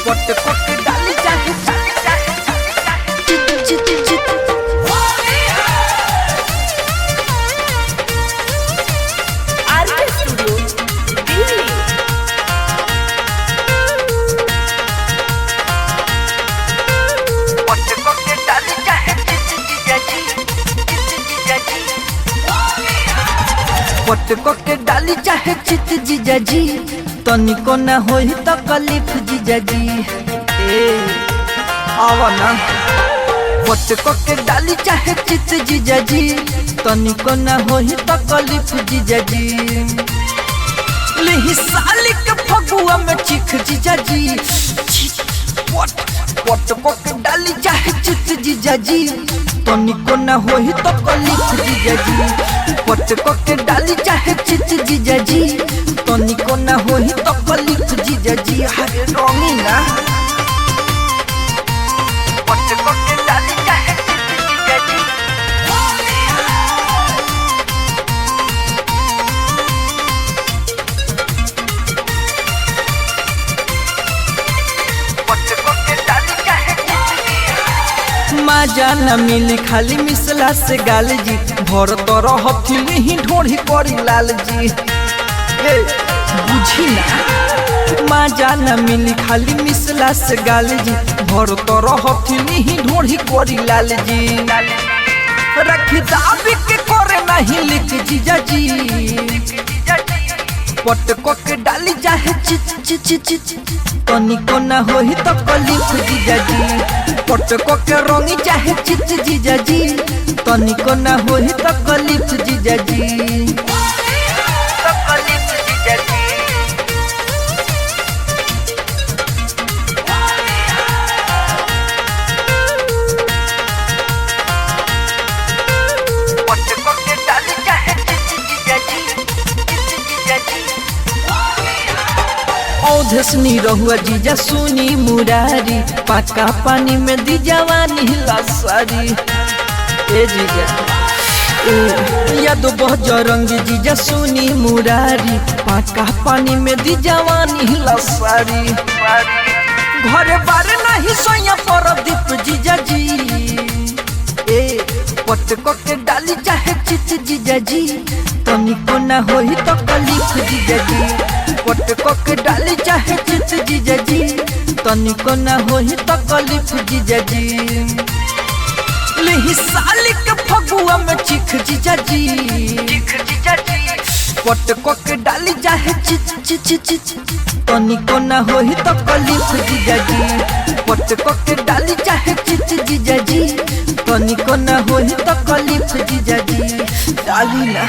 पट पट डाली चाहे चित चित चित आरके स्टूडियो दिल्ली। पट पट डाली चाहे चित जीजाजी पट पट डाली चाहे चित जीजाजी तनिको न होई तकलीफ जीजाजी ए आवना पट पट डाली चाहे चित जीजाजी तनिको न होई तकलीफ जीजाजी लेहि साली के फगुआ में चिख जीजाजी पट पट डाली चाहे चित जीजाजी तनिको न होई तकलीफ जीजाजी पट पट डाली चाहे चित जीजाजी तनिको न होई तकलीफ जीजाजी हरे रंगीना पट पट डाली चाहे चित जीजाजी पट पट डाली चाहे चित मजा न मिली खाली मिसला से गाल जी भर तर हथिली ही ढोढ़ी करी लाल जी बुझी ना मजा न मिली खाली मिसला से गाल जी भर तर हथिली ही ढोढ़ी करी लाल जी रखी दाबी के करे नहीं लिख जीजा जी पट पट डाली चाहे चित चित चित तनिको न होई तकलीफ जीजाजी पट पट रंगी चाहे चित जीजाजी तनिको न होई तकलीफ जीजाजी तकलीफ जीजाजी पट पट डाली चाहे चित जीजाजी औधसनी रहुआ जीजा सुनी मुरारी पाका पानी में दी जवानी लासारी ए जीजा याद बजरंगी जीजा सुनी मुरारी पाका पानी में दी जवानी लासारी घरे बारे नहीं सोया पर दीप जीजा जी ए पट पट डाली चाहे चित जीजा जी तनिको न होई तकलीफ जीजाजी पट पट डाली चाहे चित जीजाजी तनिको न होई तकलीफ जीजाजी लेहि साली के फगुआ में चिख जीजाजी पट पट डाली चाहे चित चित चित तनिको न होई तकलीफ जीजाजी पट पट डाली चाहे चित जीजाजी तनिको न होई तकलीफ जीजाजी डाली ना।